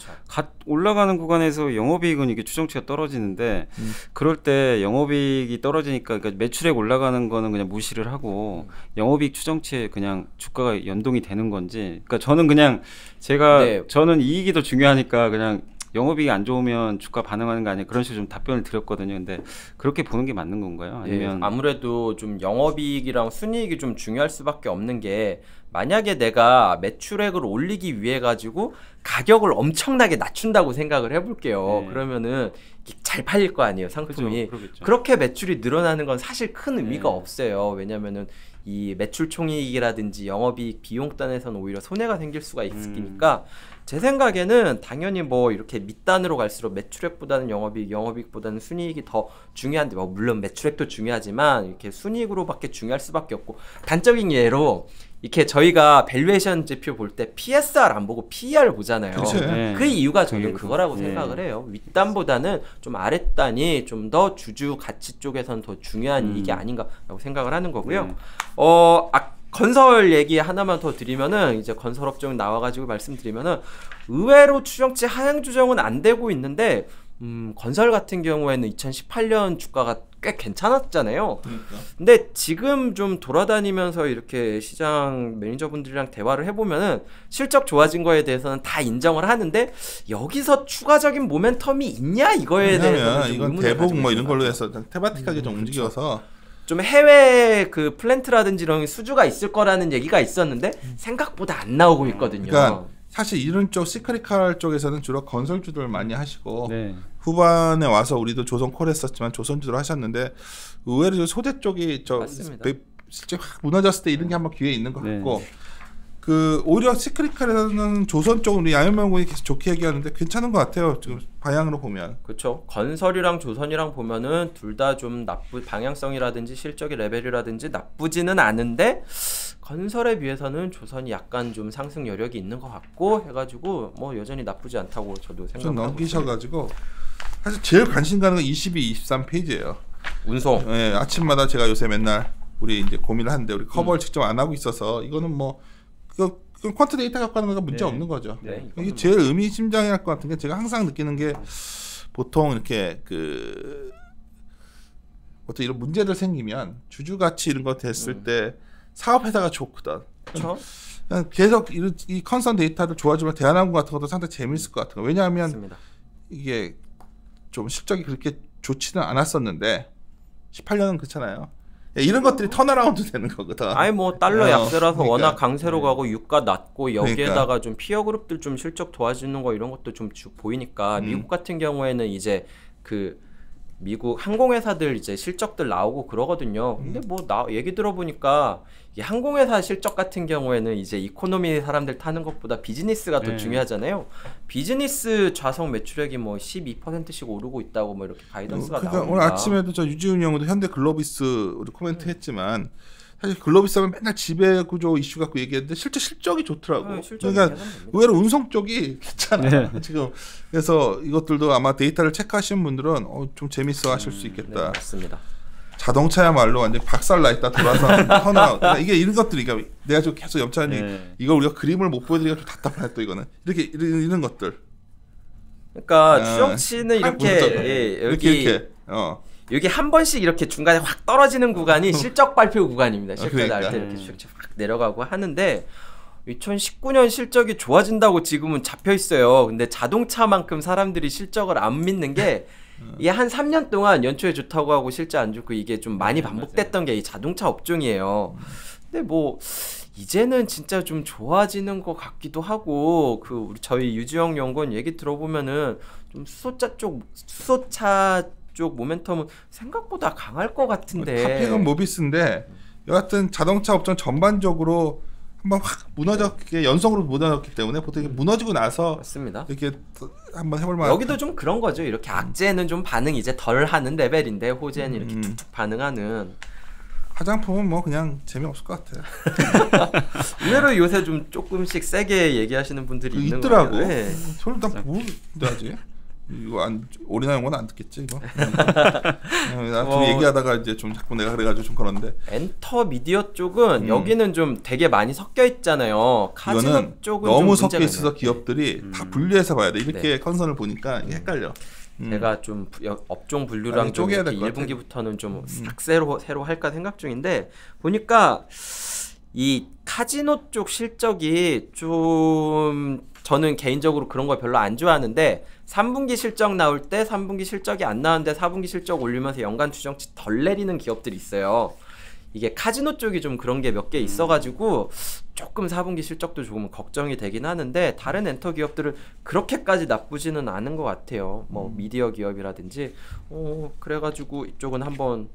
Speaker 3: 올라가는 구간에서 영업이익은 이게 추정치가 떨어지는데 그럴 때 영업이익이 떨어지니까 그러니까 매출액 올라가는 거는 그냥 무시를 하고 영업이익 추정치에 그냥 주가가 연동이 되는 건지 그러니까 저는 그냥 저는 이익이 더 중요하니까 그냥 영업이익이 안 좋으면 주가 반응하는 거 아니야 그런 식으로 좀 답변을 드렸거든요. 근데 그렇게 보는 게 맞는 건가요? 아니면
Speaker 2: 아무래도 좀 영업이익이랑 순이익이 좀 중요할 수밖에 없는 게 만약에 내가 매출액을 올리기 위해 가지고 가격을 엄청나게 낮춘다고 생각을 해볼게요. 그러면은 잘 팔릴 거 아니에요 상품이. 그렇게 매출이 늘어나는 건 사실 큰 의미가 없어요. 왜냐면은 이 매출 총이익이라든지 영업이익 비용단에서는 오히려 손해가 생길 수가 있으니까 제 생각에는 당연히 뭐 이렇게 밑단으로 갈수록 매출액보다는 영업이익보다는 순이익이 더 중요한데 뭐 물론 매출액도 중요하지만 이렇게 순이익으로밖에 중요할 수밖에 없고 단적인 예로 이렇게 저희가 밸류에이션 지표 볼 때 PSR 안 보고 PER 보잖아요.
Speaker 1: 그치.
Speaker 3: 네.
Speaker 2: 그 이유가 저는
Speaker 3: 그게
Speaker 2: 그거라고
Speaker 3: 네.
Speaker 2: 생각을 해요. 윗단보다는 좀 아랫단이 좀 더 주주 가치 쪽에선 더 중요한 이익이 아닌가라고 생각을 하는 거고요.
Speaker 3: 네.
Speaker 2: 건설 얘기 하나만 더 드리면은 이제 건설업종 나와가지고 말씀드리면은 의외로 추정치 하향 조정은 안 되고 있는데 건설 같은 경우에는 2018년 주가가 꽤 괜찮았잖아요.
Speaker 1: 그러니까.
Speaker 2: 근데 지금 좀 돌아다니면서 이렇게 시장 매니저분들이랑 대화를 해보면은 실적 좋아진 거에 대해서는 다 인정을 하는데 여기서 추가적인 모멘텀이 있냐 이거에 대해서는
Speaker 1: 왜냐면
Speaker 2: 좀
Speaker 1: 이건
Speaker 2: 의문을
Speaker 1: 대북
Speaker 2: 가지고
Speaker 1: 뭐
Speaker 2: 있는
Speaker 1: 이런
Speaker 2: 것
Speaker 1: 걸로
Speaker 2: 같아요.
Speaker 1: 해서 테마틱하게 좀 움직여서
Speaker 2: 좀 해외 그 플랜트라든지 이런 수주가 있을 거라는 얘기가 있었는데 생각보다 안 나오고 있거든요.
Speaker 1: 그러니까 사실 이런 쪽 시크릿칼 쪽에서는 주로 건설주들 많이 하시고
Speaker 3: 네.
Speaker 1: 후반에 와서 우리도 조선콜 했었지만 조선주들 하셨는데 의외로 소재 쪽이
Speaker 2: 맞습니다.
Speaker 1: 실제 확 무너졌을 때 이런 게 한번 기회에 있는 것
Speaker 3: 네.
Speaker 1: 같고 그 오히려 시크릿칼에서는 조선 쪽은 우리 양현명군이 계속 좋게 얘기하는데 괜찮은 것 같아요. 지금 방향으로 보면.
Speaker 2: 그렇죠. 건설이랑 조선이랑 보면은 둘 다 좀 방향성이라든지 실적의 레벨이라든지 나쁘지는 않은데 건설에 비해서는 조선이 약간 좀 상승 여력이 있는 것 같고 해가지고 뭐 여전히 나쁘지 않다고 저도
Speaker 1: 좀
Speaker 2: 생각하고
Speaker 1: 넘기셔가지고 사실 제일 관심 가는 건 22, 23페이지예요.
Speaker 2: 운송.
Speaker 1: 예, 아침마다 제가 요새 맨날 우리 이제 고민을 하는데 우리 커버를 직접 안 하고 있어서 이거는 뭐 그건 퀀트 데이터 갖고 하는 거가 문제
Speaker 3: 네.
Speaker 1: 없는 거죠.
Speaker 2: 네,
Speaker 1: 이게 제일 의미심장할 것 같은 게 제가 항상 느끼는 게 보통 이렇게 그 어떤 이런 문제들 생기면 주주 가치 이런 거 됐을 때 사업 회사가 좋거든.
Speaker 2: 그렇죠.
Speaker 1: 그냥 계속 이 컨선 데이터를 좋아지면 대한항공 같은 것도 상당히 재밌을 것 같은 거. 왜냐하면
Speaker 2: 맞습니다.
Speaker 1: 이게 좀 실적이 그렇게 좋지는 않았었는데 18년은 그렇잖아요. 이런 것들이 턴어라운드 되는 거거든.
Speaker 2: 아예 뭐 달러 약세라서
Speaker 1: 그러니까.
Speaker 2: 워낙 강세로 가고 유가 낮고 여기에다가
Speaker 1: 그러니까.
Speaker 2: 좀 피어 그룹들 좀 실적 도와주는 거 이런 것도 좀 보이니까 미국 같은 경우에는 이제 그 미국 항공회사들 이제 실적들 나오고 그러거든요. 근데 뭐 얘기 들어보니까 이 항공회사 실적 같은 경우에는 이제 이코노미 사람들 타는 것보다 비즈니스가 더
Speaker 3: 네.
Speaker 2: 중요하잖아요. 비즈니스 좌석 매출액이 뭐 12%씩 오르고 있다고 뭐 이렇게 가이던스가
Speaker 1: 그러니까
Speaker 2: 나오니까.
Speaker 1: 오늘 아침에도 저 유지훈 형도 현대 글로비스 우리 코멘트 했지만 사실 글로비스 하면 맨날 지배구조 이슈 갖고 얘기했는데 실제 실적이 좋더라고.
Speaker 2: 실적이
Speaker 1: 그러니까
Speaker 2: 개선됩니다.
Speaker 1: 의외로 운송 쪽이 괜찮아.
Speaker 3: 네.
Speaker 1: 지금 그래서 이것들도 아마 데이터를 체크하시는 분들은 좀 재밌어 하실 수
Speaker 2: 네,
Speaker 1: 있겠다.
Speaker 2: 맞습니다.
Speaker 1: 자동차야말로 완전 박살나 있다 돌아서 턴아웃. 그러니까 이게 이런 것들이 그러니까 내가 좀 계속 염차하니
Speaker 3: 네.
Speaker 1: 이걸 우리가 그림을 못 보여드리기가 좀 답답하네 또 이거는 이렇게 이런 것들.
Speaker 2: 그러니까 추정치는 이렇게
Speaker 1: 이렇게
Speaker 2: 여기 한 번씩 이렇게 중간에 확 떨어지는 구간이 실적 발표 구간입니다. 실적
Speaker 1: 그러니까.
Speaker 2: 날 때 이렇게 쭉 확 내려가고 하는데 2019년 실적이 좋아진다고 지금은 잡혀 있어요. 근데 자동차만큼 사람들이 실적을 안 믿는 게 이게 한 3년 동안 연초에 좋다고 하고 실제 안 좋고 이게 좀 많이 반복됐던 게 이 자동차 업종이에요. 근데 뭐 이제는 진짜 좀 좋아지는 것 같기도 하고 그 우리 저희 유지영 연구원 얘기 들어보면은 좀 수소차 쪽 모멘텀은 생각보다 강할 것 같은데.
Speaker 1: 탑픽은 모비스인데 여하튼 자동차 업종 전반적으로 한번 확 무너졌기 연속으로 무너졌기 때문에 보통 이게 무너지고 나서
Speaker 2: 맞습니다.
Speaker 1: 이렇게 한번 해볼 만한
Speaker 2: 여기도 좀 그런 거죠. 이렇게 악재는 좀 반응 이제 덜 하는 레벨인데 호재는 이렇게 툭툭 반응하는.
Speaker 1: 화장품은 뭐 그냥 재미없을 것 같아요.
Speaker 2: 의외로 요새 좀 조금씩 세게 얘기하시는 분들이 있는
Speaker 1: 있더라고.
Speaker 2: 거예요. 네.
Speaker 1: 저는 나뭐 하지? 이거 오리나 용어는 안 듣겠지 이거. 나 둘이 얘기하다가 이제 좀 자꾸 내가 그래가지고 좀 그런데.
Speaker 2: 엔터 미디어 쪽은 여기는 좀 되게 많이 섞여 있잖아요. 카지노
Speaker 1: 이거는
Speaker 2: 쪽은
Speaker 1: 너무
Speaker 2: 좀
Speaker 1: 섞여 있어서
Speaker 2: 문제가
Speaker 1: 기업들이 다 분류해서 봐야 돼. 이렇게 컨선을 보니까 이게 헷갈려.
Speaker 2: 제가 좀 업종 분류랑
Speaker 1: 아니,
Speaker 2: 좀
Speaker 1: 쪼개야
Speaker 2: 이렇게
Speaker 1: 될것 같아.
Speaker 2: 1분기부터는 좀 싹 새로 할까 생각 중인데 보니까 이 카지노 쪽 실적이 좀 저는 개인적으로 그런 거 별로 안 좋아하는데 3분기 실적 나올 때 3분기 실적이 안 나오는데 4분기 실적 올리면서 연간 추정치 덜 내리는 기업들이 있어요. 이게 카지노 쪽이 좀 그런 게 몇 개 있어가지고 조금 4분기 실적도 조금 걱정이 되긴 하는데 다른 엔터 기업들은 그렇게까지 나쁘지는 않은 것 같아요. 뭐 미디어 기업이라든지 그래가지고 이쪽은 한번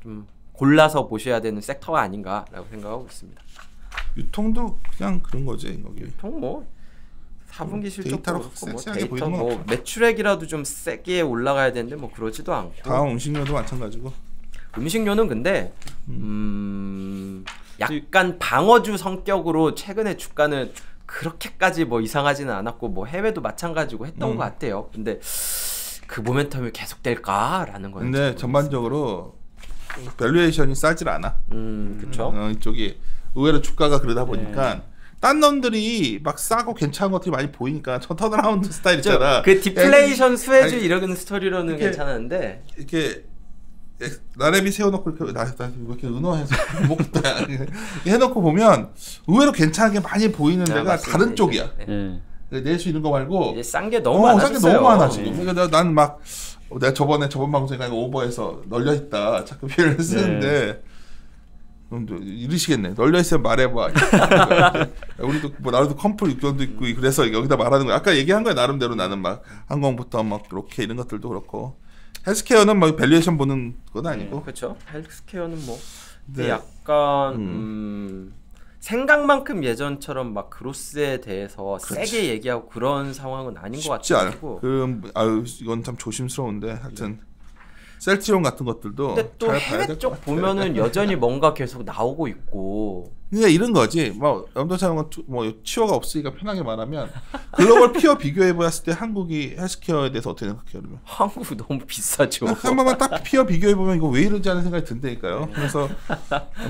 Speaker 2: 좀 골라서 보셔야 되는 섹터가 아닌가라고 생각하고 있습니다.
Speaker 1: 유통도 그냥 그런 거지 여기.
Speaker 2: 보통 뭐 4분기 실적도
Speaker 1: 데이터로
Speaker 2: 그렇고 뭐
Speaker 1: 섹시하게
Speaker 2: 데이터
Speaker 1: 보이는 건
Speaker 2: 뭐
Speaker 1: 없죠.
Speaker 2: 매출액이라도 좀 세게 올라가야 되는데 뭐 그러지도 않고
Speaker 1: 다음 음식료도 마찬가지고.
Speaker 2: 음식료는 근데 약간 방어주 성격으로 최근에 주가는 그렇게까지 뭐 이상하지는 않았고 뭐 해외도 마찬가지고 했던 것 같아요. 근데 그 모멘텀이 계속될까라는 거예요.
Speaker 1: 근데 전반적으로 밸류에이션이 싸질 않아.
Speaker 2: 그렇죠.
Speaker 1: 이쪽이 의외로 주가가 그러다 보니까 딴 놈들이 막 싸고 괜찮은 것들이 많이 보이니까 저 턴어라운드 스타일 있잖아.
Speaker 2: 그 디플레이션 수혜주 이런 스토리로는 괜찮았는데
Speaker 1: 이렇게 나래비 세워놓고 이렇게 나 이렇게 은어해서 목도 해놓고 보면 의외로 괜찮은 게 많이 보이는 데가
Speaker 2: 맞습니다.
Speaker 1: 다른 쪽이야.
Speaker 3: 예.
Speaker 1: 낼 수 있는 거 말고
Speaker 2: 이제 싼 게 너무 많아졌어요.
Speaker 1: 싼 게 너무 많아 지금. 그러니까 나는 막 내가 저번 방송에 오버해서 널려 있다 자꾸 표현을 쓰는데 이러시겠네. 널려 있으면 말해봐. 우리도 뭐 나도 컴플 육전도 있고 그래서 여기다 말하는 거야. 아까 얘기한 거야 나름대로. 나는 막 항공부터 막 그렇게 이런 것들도 그렇고 헬스케어는 뭐 밸류에이션 보는 건 아니고.
Speaker 2: 그렇죠. 헬스케어는 뭐
Speaker 1: 네.
Speaker 2: 약간 생각만큼 예전처럼 막 그로스에 대해서 세게 얘기하고 그런 상황은 아닌 것 같아가지고.
Speaker 1: 이건 참 조심스러운데 하여튼 셀트리온 같은 것들도
Speaker 2: 근데 또
Speaker 1: 잘 봐야
Speaker 2: 해외
Speaker 1: 될
Speaker 2: 쪽
Speaker 1: 것 같아.
Speaker 2: 보면은 여전히 뭔가 계속 나오고 있고.
Speaker 1: 그러니까 이런 거지. 뭐 염도차는 뭐 치어가 없으니까 편하게 말하면 글로벌 피어 비교해 보았을 때 한국이 헬스케어에 대해서 어떻게 생각해요? 그러면?
Speaker 2: 한국이 너무 비싸죠.
Speaker 1: 한 번만 딱 피어 비교해 보면 이거 왜 이러지 하는 생각이 든다니까요. 그래서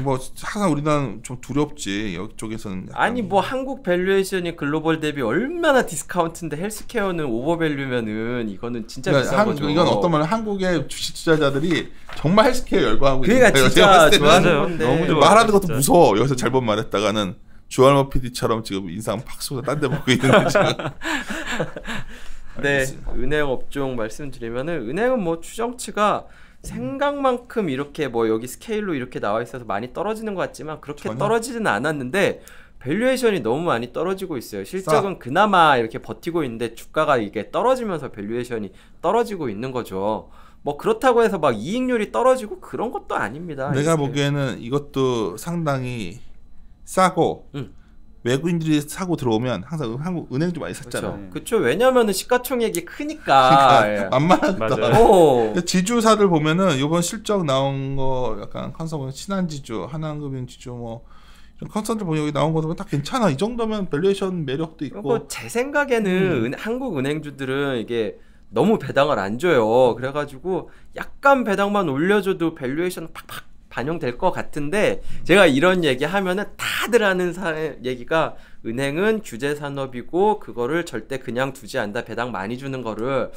Speaker 1: 뭐 항상 우리나라는 좀 두렵지. 이쪽에서는
Speaker 2: 아니 뭐 한국 밸류에이션이 글로벌 대비 얼마나 디스카운트인데 헬스케어는 오버밸류면은 이거는 진짜 비싼 거죠.
Speaker 1: 이건 어떤 말은 한국의 주식 투자자들이 정말 헬스케어 열광하고
Speaker 2: 그러니까
Speaker 1: 있는 거예요.
Speaker 2: 진짜
Speaker 1: 제가 봤을 때는
Speaker 2: 좋아하는 건데
Speaker 3: 너무 좋아요.
Speaker 1: 말하는 것도
Speaker 3: 진짜.
Speaker 1: 무서워. 여기서 잘못 말했다가는 주얼머 PD처럼 지금 인상 팍 쏘고 딴 데 먹고 있는 거지.
Speaker 2: 네, 은행 업종 말씀드리면은 은행은 뭐 추정치가 생각만큼 이렇게 뭐 여기 스케일로 이렇게 나와 있어서 많이 떨어지는 것 같지만 그렇게
Speaker 1: 전혀.
Speaker 2: 떨어지지는 않았는데 밸류에이션이 너무 많이 떨어지고 있어요. 실적은 그나마 이렇게 버티고 있는데 주가가 이게 떨어지면서 밸류에이션이 떨어지고 있는 거죠. 뭐 그렇다고 해서 막 이익률이 떨어지고 그런 것도 아닙니다.
Speaker 1: 내가
Speaker 2: 이렇게.
Speaker 1: 보기에는 이것도 상당히 싸고 외국인들이 사고 들어오면 항상 한국 은행 좀 많이 샀잖아.
Speaker 2: 그렇죠. 그렇죠. 왜냐면은 시가총액이 크니까.
Speaker 1: 그러니까 만만하다.
Speaker 3: 맞아요.
Speaker 2: 오.
Speaker 1: 지주사들 보면은 이번 실적 나온 거 약간 컨설팅 신한지주, 하나금융지주 뭐 이런 컨설팅 보면 여기 나온 거 보면 딱 괜찮아. 이 정도면 밸류에이션 매력도 있고.
Speaker 2: 그리고 제 생각에는 한국 은행주들은 이게 너무 배당을 안 줘요. 그래가지고 약간 배당만 올려줘도 밸류에이션 팍팍 반영될 것 같은데 제가 이런 얘기하면은 다들 하는 얘기가 은행은 규제 산업이고 그거를 절대 그냥 두지 않는다. 배당 많이 주는 거를.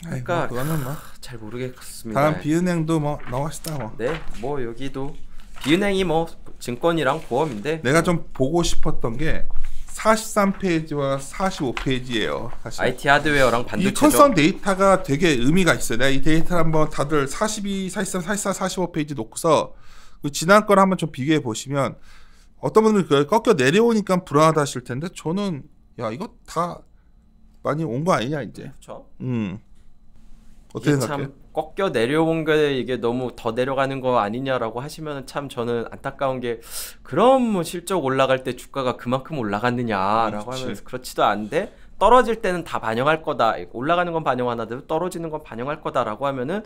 Speaker 2: 그러니까
Speaker 1: 그거는 뭐
Speaker 2: 잘 모르겠습니다.
Speaker 1: 다음 비은행도 뭐 나왔다 뭐.
Speaker 2: 네, 뭐 여기도 비은행이 뭐 증권이랑 보험인데
Speaker 1: 내가 좀 보고 싶었던 게 43페이지와 45페이지예요. 사실.
Speaker 2: IT 하드웨어랑
Speaker 1: 이
Speaker 2: 반도체죠.
Speaker 1: 컨선 데이터가 되게 의미가 있어요. 내가 이 데이터를 한번 다들 42, 43, 44, 45페이지 놓고서 그 지난 거를 한번 좀 비교해 보시면 어떤 분들은 그걸 꺾여 내려오니까 불안하다 하실 텐데 저는 야 이거 다 많이 온 거 아니냐 이제.
Speaker 2: 그렇죠.
Speaker 1: 어떻게
Speaker 2: 이게
Speaker 1: 생각해?
Speaker 2: 참 꺾여 내려온 게 이게 너무 더 내려가는 거 아니냐라고 하시면 참 저는 안타까운 게 그럼 뭐 실적 올라갈 때 주가가 그만큼 올라갔느냐라고
Speaker 1: 그치.
Speaker 2: 하면서 그렇지도 않은데 떨어질 때는 다 반영할 거다. 올라가는 건 반영 안 하더라도 떨어지는 건 반영할 거다라고 하면은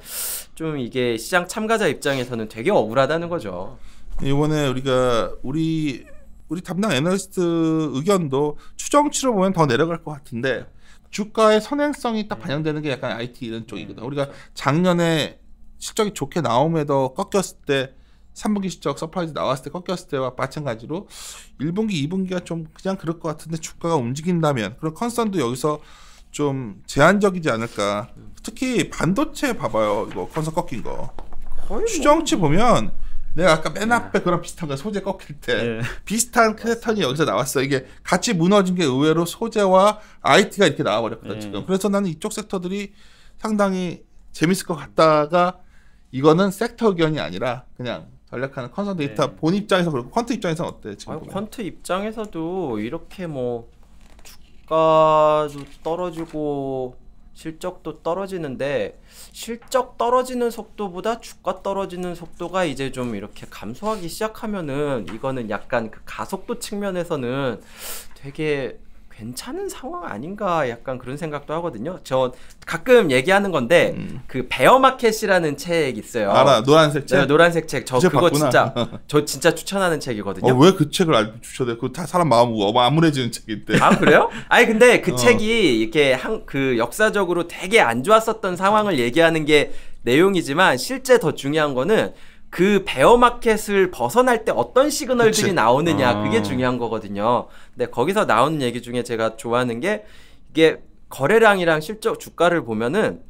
Speaker 2: 좀 이게 시장 참가자 입장에서는 되게 억울하다는 거죠.
Speaker 1: 이번에 우리 담당 애널리스트 의견도 추정치로 보면 더 내려갈 것 같은데 주가의 선행성이 딱 반영되는 게 약간 IT 이런 쪽이거든. 우리가 작년에 실적이 좋게 나옴에도 꺾였을 때 3분기 실적 서프라이즈 나왔을 때 꺾였을 때와 마찬가지로 1분기, 2분기가 좀 그냥 그럴 것 같은데 주가가 움직인다면 그런 컨선도 여기서 좀 제한적이지 않을까. 특히 반도체 봐봐요. 이거 컨선 꺾인 거.
Speaker 2: 거의
Speaker 1: 추정치 보면 내가 아까 맨 앞에 그런 비슷한 거 소재 꺾일 때
Speaker 3: 예.
Speaker 1: 비슷한 패턴이 여기서 나왔어. 이게 같이 무너진 게 의외로 소재와 IT가 이렇게 나와버렸거든 지금. 그래서 나는 이쪽 섹터들이 상당히 재밌을 것 같다가 이거는 섹터 의견이 아니라 그냥 전략하는 컨선 데이터 본 입장에서 그렇고 퀀트 입장에서는 어때 지금?
Speaker 2: 아유, 퀀트 입장에서도 이렇게 뭐 주가도 떨어지고 실적도 떨어지는데 실적 떨어지는 속도보다 주가 떨어지는 속도가 이제 좀 이렇게 감소하기 시작하면은 이거는 약간 그 가속도 측면에서는 되게 괜찮은 상황 아닌가 약간 그런 생각도 하거든요. 저 가끔 얘기하는 건데 그 베어마켓이라는 책 있어요.
Speaker 1: 알아, 노란색 책.
Speaker 2: 네, 노란색 책. 저 그거
Speaker 1: 봤구나.
Speaker 2: 저 진짜 추천하는 책이거든요.
Speaker 1: 왜 그 책을 알고 추천해? 그 다 사람 마음 암울해지는 책인데.
Speaker 2: 아 그래요? 아니 근데 그 책이 이렇게 그 역사적으로 되게 안 좋았었던 상황을 얘기하는 게 내용이지만 실제 더 중요한 거는 그 베어마켓을 벗어날 때 어떤 시그널들이
Speaker 1: 그치.
Speaker 2: 나오느냐 그게 중요한 거거든요. 근데 거기서 나오는 얘기 중에 제가 좋아하는 게 이게 거래량이랑 실적 주가를 보면은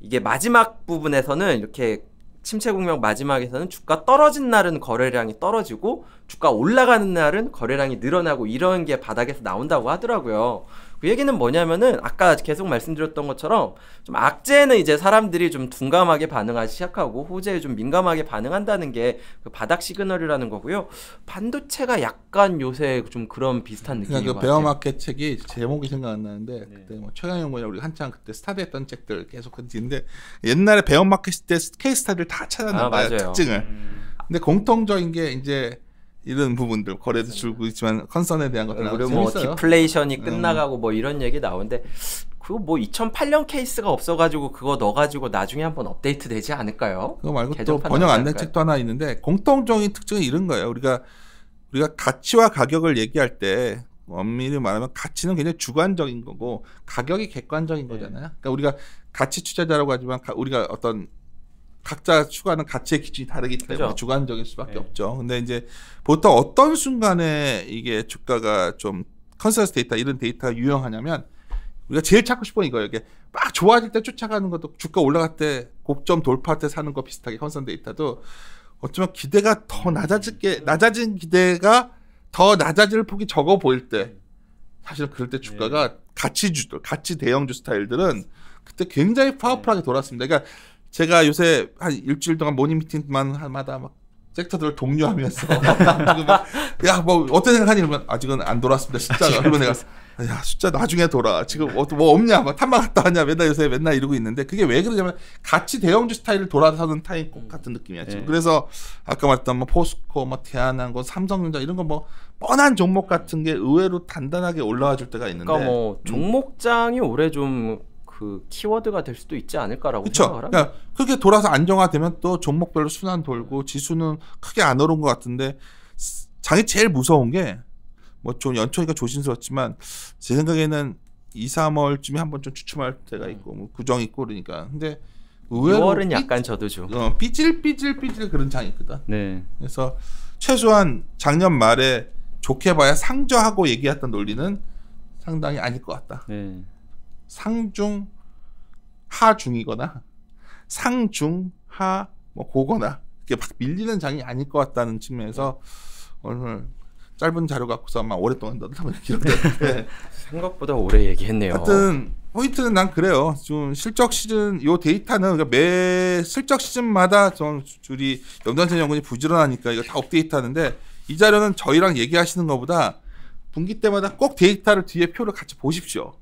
Speaker 2: 이게 마지막 부분에서는 이렇게 침체 국면 마지막에서는 주가 떨어진 날은 거래량이 떨어지고 주가 올라가는 날은 거래량이 늘어나고 이런 게 바닥에서 나온다고 하더라고요. 그 얘기는 뭐냐면은 아까 계속 말씀드렸던 것처럼 좀 악재는 이제 사람들이 좀 둔감하게 반응하기 시작하고 호재에 좀 민감하게 반응한다는 게 그 바닥 시그널이라는 거고요. 반도체가 약간 요새 좀 그런 비슷한 느낌인 것
Speaker 1: 그
Speaker 2: 같아요.
Speaker 1: 베어마켓 책이 제목이 생각 안 나는데 그때 뭐 최강영군이 우리 한창 그때 스타드했던 책들 계속 했는데 옛날에 베어마켓 때 케이스 스타들 다 찾아낸 거야 특징을. 근데 공통적인 게 이제 이런 부분들 거래도 줄고 있지만 컨선에 대한 것들
Speaker 2: 그리고 뭐 디플레이션이 끝나가고 뭐 이런 얘기 나오는데 그거 뭐 2008년 케이스가 없어가지고 그거 넣어가지고 나중에 한번 업데이트 되지 않을까요?
Speaker 1: 그거 말고 또 번역 안 된 책도 하나 있는데 공통적인 특징은 이런 거예요. 우리가 가치와 가격을 얘기할 때 엄밀히 말하면 가치는 굉장히 주관적인 거고 가격이 객관적인 거잖아요. 그러니까 우리가 가치 투자자라고 하지만 우리가 어떤 각자 추구하는 가치의 기준이 다르기 때문에
Speaker 2: 그죠?
Speaker 1: 주관적일 수밖에 없죠. 근데 이제 보통 어떤 순간에 이게 주가가 좀 컨센서스 데이터 이런 데이터가 유용하냐면 우리가 제일 찾고 싶은 건 이거예요. 이게 막 좋아질 때 쫓아가는 것도 주가 올라갈 때 고점 돌파할 때 사는 거 비슷하게 컨센서스 데이터도 어쩌면 기대가 더 낮아진 기대가 더 낮아질 폭이 적어 보일 때 사실 그럴 때 주가가 가치주들, 가치 대형주 스타일들은 그때 굉장히 파워풀하게 돌았습니다. 그러니까 제가 요새 한 일주일 동안 모닝 미팅마다 막 섹터들을 독려하면서 야 뭐 어떻게 생각하니 이러면 아직은 안 돌았습니다 숫자가. 그러면 내가 야 숫자 나중에 돌아 지금 뭐 없냐 막 탐방 갔다 왔냐 맨날 이러고 있는데 그게 왜 그러냐면 가치 대형주 스타일을 돌아서는 타임 같은 느낌이야 지금. 그래서 아까 말했던 뭐 포스코 뭐 대한항공 삼성전자 이런 거 뭐 뻔한 종목 같은 게 의외로 단단하게 올라와 줄 때가 있는데
Speaker 2: 그러니까 뭐 종목장이 올해 좀 그 키워드가 될 수도 있지 않을까라고
Speaker 1: 그쵸?
Speaker 2: 생각을 합니다.
Speaker 1: 그러니까 그렇게 돌아서 안정화되면 또 종목별로 순환 돌고 지수는 크게 안 오른 것 같은데 장이 제일 무서운 게 뭐 좀 연초니까 조심스럽지만 제 생각에는 2, 3월쯤에 한번 좀 주춤할 때가 있고 뭐 구정 있고 그러니까 근데 의외로
Speaker 2: 6월은 약간 저도 좀
Speaker 1: 삐질삐질 그런 장이 있거든.
Speaker 3: 네.
Speaker 1: 그래서 최소한 작년 말에 좋게 봐야 상저하고 얘기했던 논리는 상당히 아닐 것 같다.
Speaker 3: 네.
Speaker 1: 상중 하중이거나 상중하 뭐 고거나 이렇게 막 밀리는 장이 아닐 것 같다는 측면에서 오늘 짧은 자료 갖고서 아마 오랫동안 넣다보니 기록되는데
Speaker 2: 생각보다 오래 얘기했네요.
Speaker 1: 하여튼 포인트는 난 그래요. 좀 실적 시즌 요 데이터는 그러니까 매 실적 시즌마다 좀 우리 염단천 연구원이 부지런하니까 이거 다 업데이트하는데 이 자료는 저희랑 얘기하시는 것보다 분기 때마다 꼭 데이터를 뒤에 표를 같이 보십시오.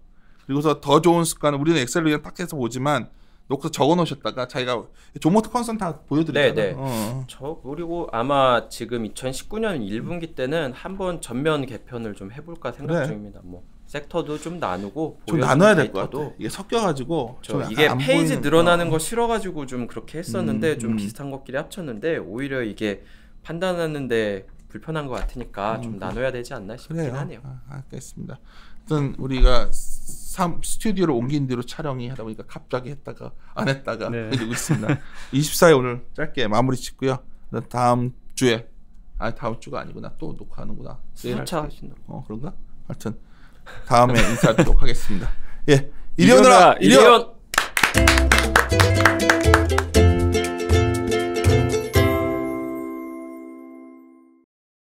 Speaker 1: 그리고서 더 좋은 습관은 우리는 엑셀로 그냥 딱 해서 보지만 놓고서 적어 놓으셨다가 자기가 조모트 컨선 다 보여드리잖아요.
Speaker 2: 네네. 저 그리고 아마 지금 2019년 1분기 때는 한번 전면 개편을 좀 해볼까 생각 중입니다. 뭐 섹터도 좀 나누고
Speaker 1: 좀 나눠야 될 것 같아. 이게 섞여가지고
Speaker 2: 이게 페이지 늘어나는 거 싫어가지고 좀 그렇게 했었는데 좀 비슷한 것끼리 합쳤는데 오히려 이게 판단하는데 불편한 것 같으니까 좀 나눠야 되지 않나 싶긴 하네요.
Speaker 1: 알겠습니다. 하여튼 우리가 스튜디오를 옮긴 뒤로 촬영이 하다 보니까 갑자기 했다가 안 했다가 이러고 있습니다. 24일 오늘 짧게 마무리 짓고요. 다음 주에 다음 주가 아니구나. 또 녹화하는구나.
Speaker 2: 수차 하신다.
Speaker 1: 그런가? 하여튼 다음에 인사드리도록 하겠습니다. 예, 이리오너라 이리온.